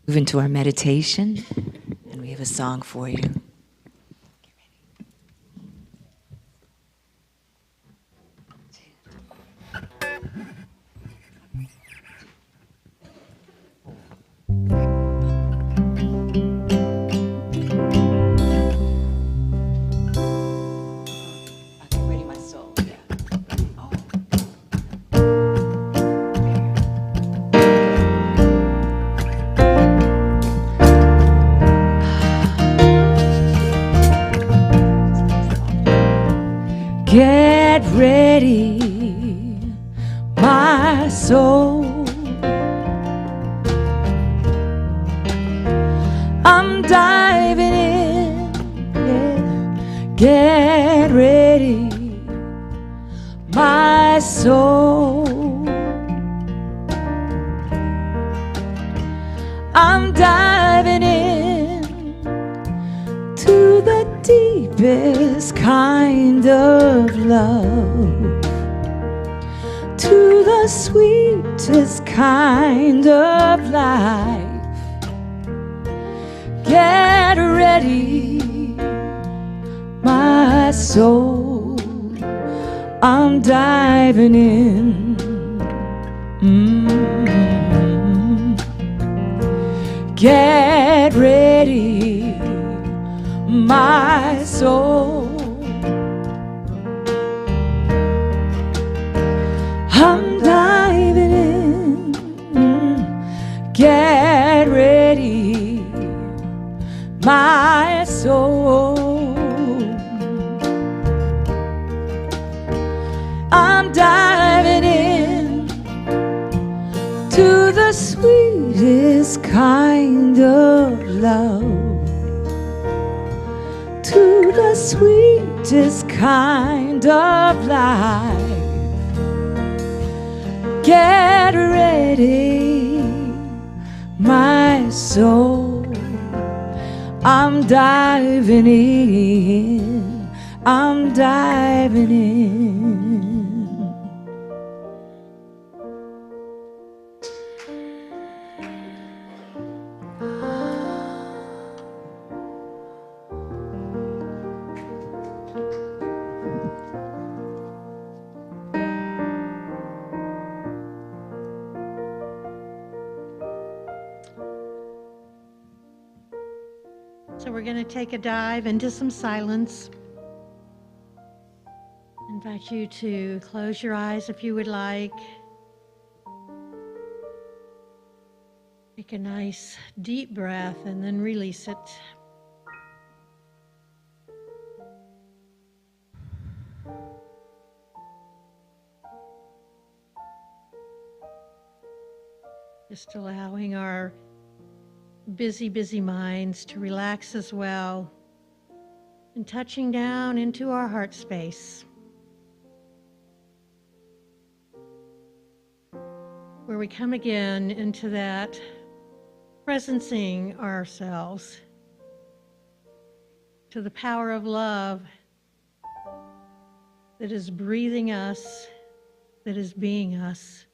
A: Move into our meditation, and we have a song for you. Ready, my soul. Get ready, my soul. I'm diving in. Yeah. Get ready, my soul. I'm diving in to the deepest kind of love, to the sweetest kind of life. Get ready, my soul. I'm diving in. Get ready, my soul. I'm diving in. Get ready, my soul. I'm diving in to the sweetest kind of love, to the sweetest kind of life. Get ready, my soul. I'm diving in. I'm diving in.
C: So we're going to take a dive into some silence. I invite you to close your eyes if you would like. Take a nice deep breath and then release it. Just allowing our busy minds to relax as well. and touching down into our heart space, where we come again into that presencing ourselves to the power of love that is breathing us, that is being us.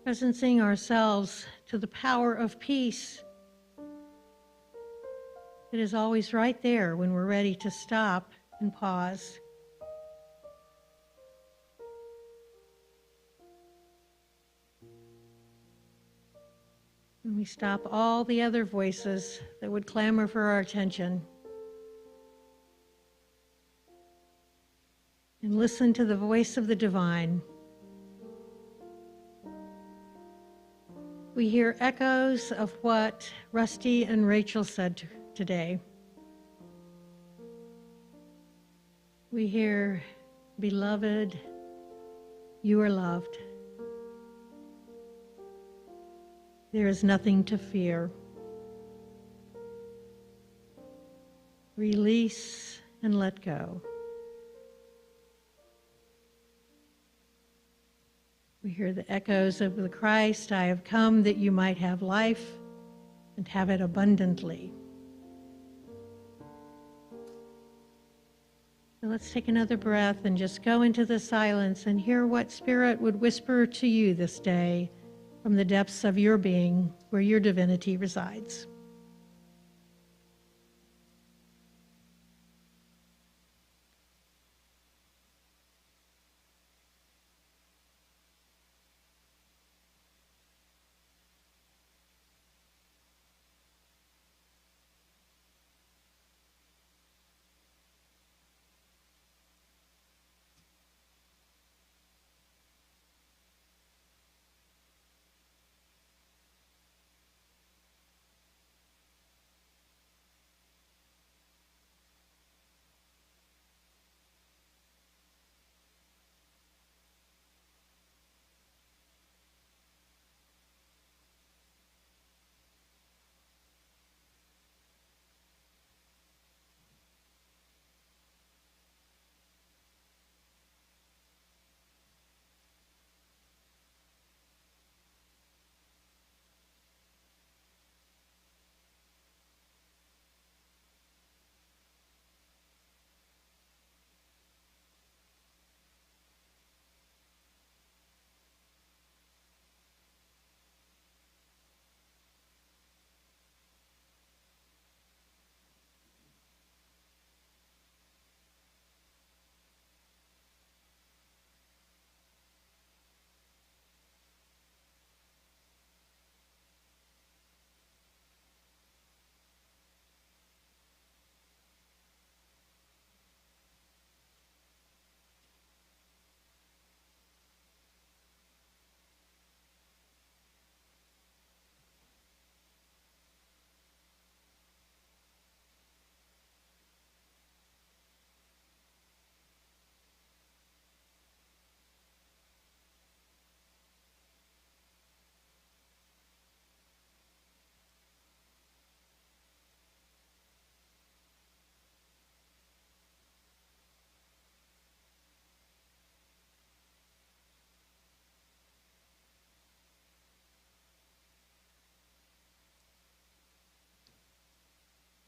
C: Presencing ourselves to the power of peace that is always right there when we're ready to stop and pause. And we stop all the other voices that would clamor for our attention and listen to the voice of the divine. We hear echoes of what Rusty and Rachel said today. We hear, "Beloved, you are loved. There is nothing to fear. Release and let go." We hear the echoes of the Christ, "I have come that you might have life and have it abundantly." So let's take another breath and just go into the silence and hear what Spirit would whisper to you this day from the depths of your being, where your divinity resides.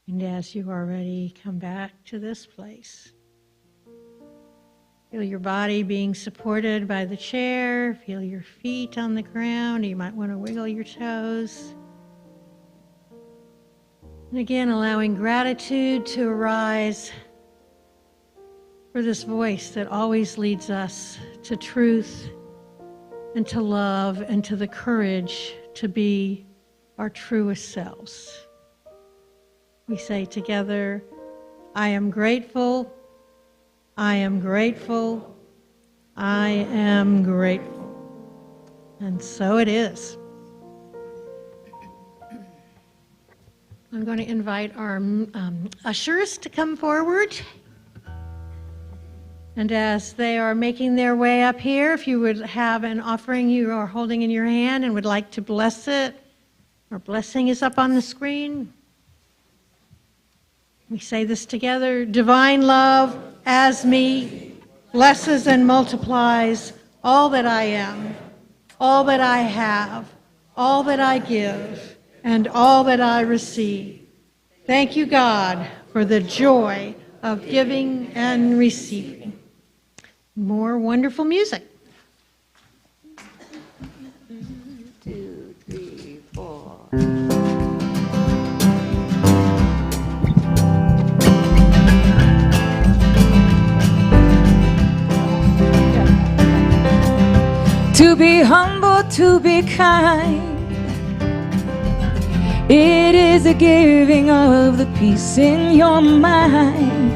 C: And as you are ready, come back to this place. Feel your body being supported by the chair. Feel your feet on the ground. You might want to wiggle your toes. And again, allowing gratitude to arise for this voice that always leads us to truth and to love and to the courage to be our truest selves. We say together, "I am grateful, I am grateful, I am grateful." And so it is. I'm going to invite our ushers to come forward. And as they are making their way up here, if you would have an offering you are holding in your hand and would like to bless it, our blessing is up on the screen. We say this together. Divine love as me blesses and multiplies all that I am, all that I have, all that I give, and all that I receive. Thank you, God, for the joy of giving and receiving. More wonderful music.
A: 1, 2, 3, 4. To be humble, to be kind, it is a giving of the peace in your mind.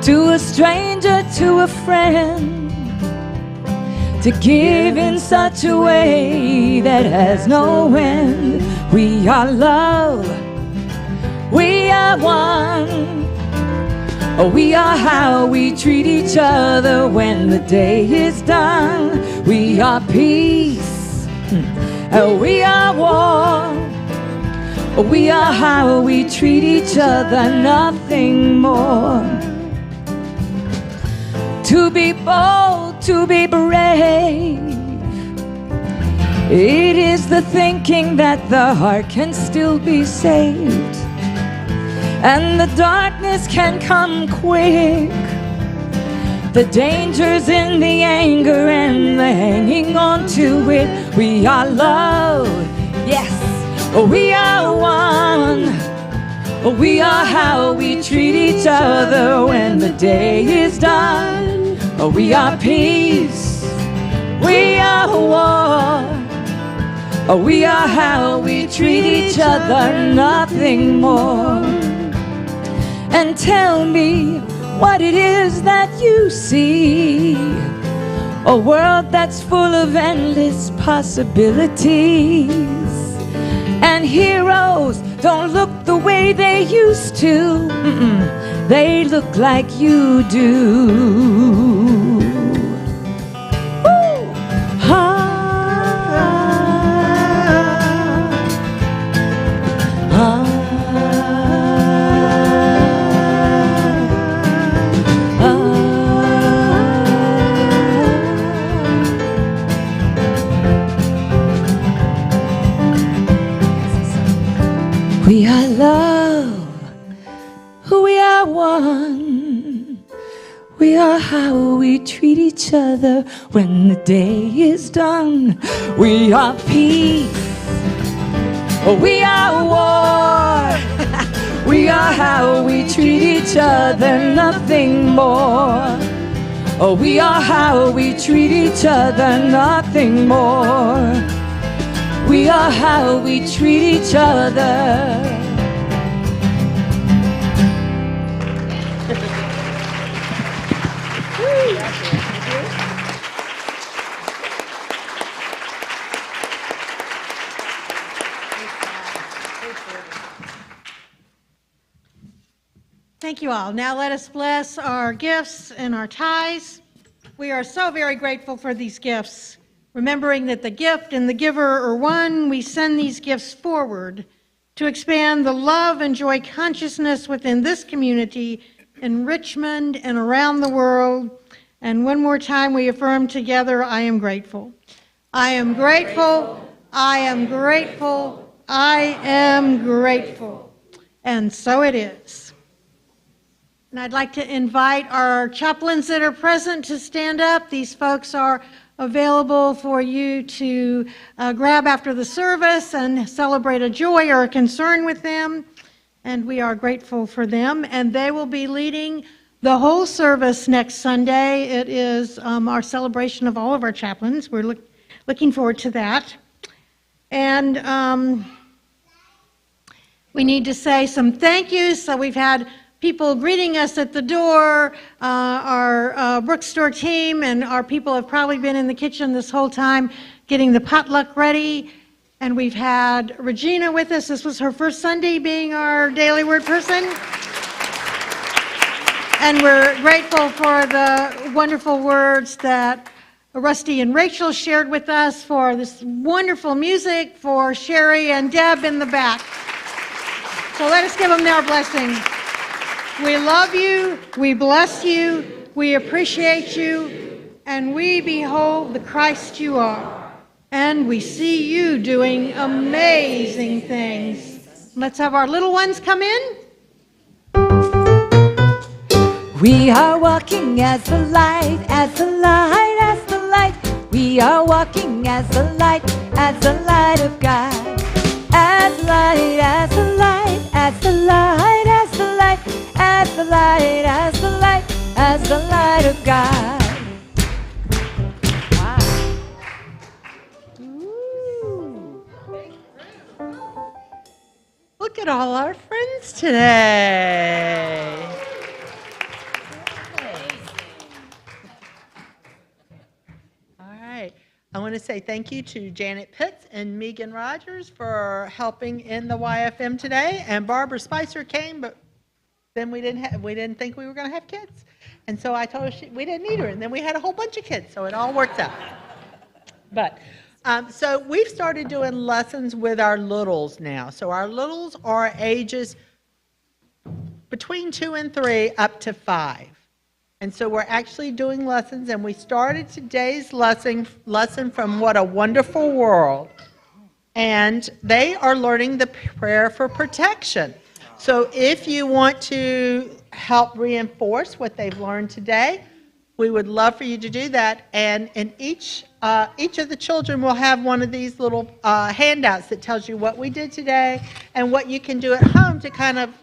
A: To a stranger, to a friend, to give in such a way that has no end. We are love, we are one. Oh, we are how we treat each other when the day is done. We are peace, oh, we are war. Oh, we are how we treat each other, nothing more. To be bold, to be brave, it is the thinking that the heart can still be saved, and the darkness can come quick. The danger's in the anger and the hanging on to it. We are love, yes, we are one. We are how we treat each other when the day is done. We are peace, we are war. We are how we treat each other, nothing more. And tell me what it is that you see. A world that's full of endless possibilities. And heroes don't look the way they used to. They look like you do. Woo! We are love, we are one. We are how we treat each other when the day is done. We are peace, we are war. We are how we treat each other, nothing more. We are how we treat each other, nothing more. We are how we treat each other.
C: Thank you all. Now let us bless our gifts and our tithes. We are so very grateful for these gifts. Remembering that the gift and the giver are one, we send these gifts forward to expand the love and joy consciousness within this community in Richmond and around the world. And one more time we affirm together, I am grateful. I am grateful. I am grateful. I am grateful. And so it is. And I'd like to invite our chaplains that are present to stand up. These folks are available for you to grab after the service and celebrate a joy or a concern with them. And we are grateful for them. And they will be leading the whole service next Sunday. It is our celebration of all of our chaplains. We're looking forward to that. And we need to say some thank yous. So we've had people greeting us at the door, our bookstore team, and our people have probably been in the kitchen this whole time getting the potluck ready. And we've had Regina with us. This was her first Sunday being our Daily Word person. And we're grateful for the wonderful words that Rusty and Rachel shared with us, for this wonderful music, for Sherry and Deb in the back. So let us give them our blessing. We love you, we bless you, we appreciate you, and we behold the Christ you are. And we see you doing amazing things. Let's have our little ones come in.
A: We are walking as the light, as the light, as the light. We are walking as the light of God. As the light, as the light, as the light, as the light, as the light, as the light, as the light of God.
C: Look at all our friends today. All right. I want to say thank you to Janet Pitts and Megan Rogers for helping in the YFM today. And Barbara Spicer came, but then we didn't think we were going to have kids. And so I told her we didn't need her. And then we had a whole bunch of kids, so it all worked out. But so we've started doing lessons with our littles now. So our littles are ages between 2 and 3 up to 5. And so we're actually doing lessons, and we started today's lesson from What a Wonderful World. And they are learning the prayer for protection. So if you want to help reinforce what they've learned today, we would love for you to do that. And in each of the children will have one of these little handouts that tells you what we did today and what you can do at home to kind of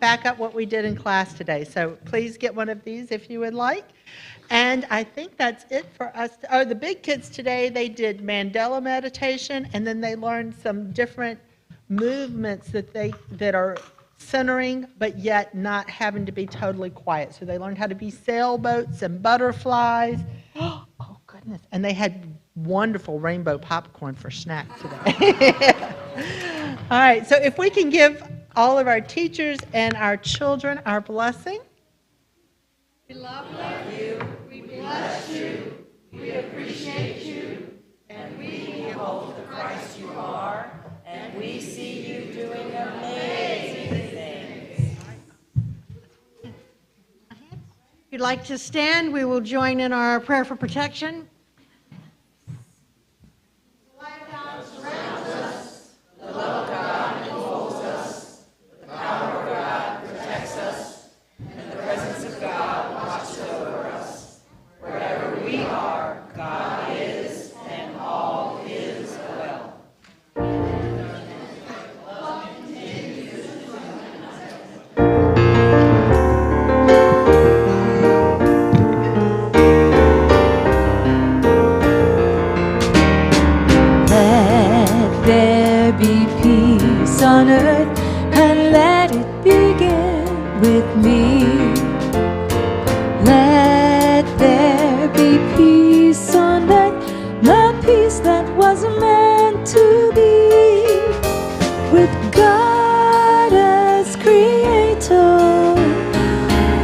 C: back up what we did in class today. So please get one of these if you would like. And I think that's it for us. Oh, the big kids today, they did Mandela meditation, and then they learned some different movements that are centering, but yet not having to be totally quiet. So they learned how to be sailboats and butterflies. Oh, goodness. And they had wonderful rainbow popcorn for snacks today. All right, so if we can give all of our teachers and our children our blessing. We love you, we bless you, we appreciate you, and we behold the Christ you are, and we see you doing amazing things. If you'd like to stand, we will join in our prayer for protection.
A: On earth, and let it begin with me. Let there be peace on earth, the peace that was meant to be, with God as creator,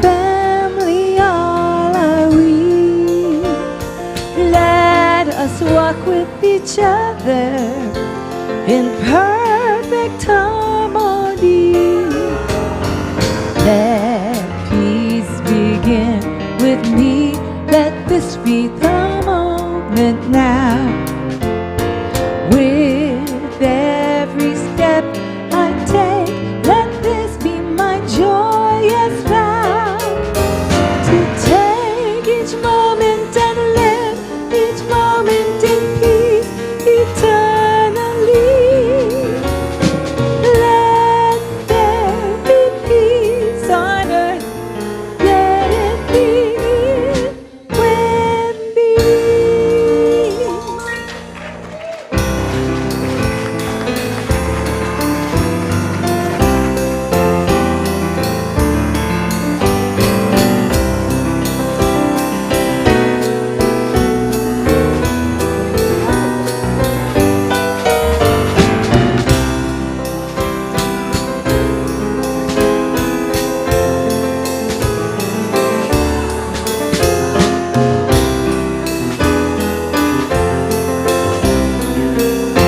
A: family all are we. Let us walk with each other in perfect harmony. Let peace begin with me. Let this be the moment now.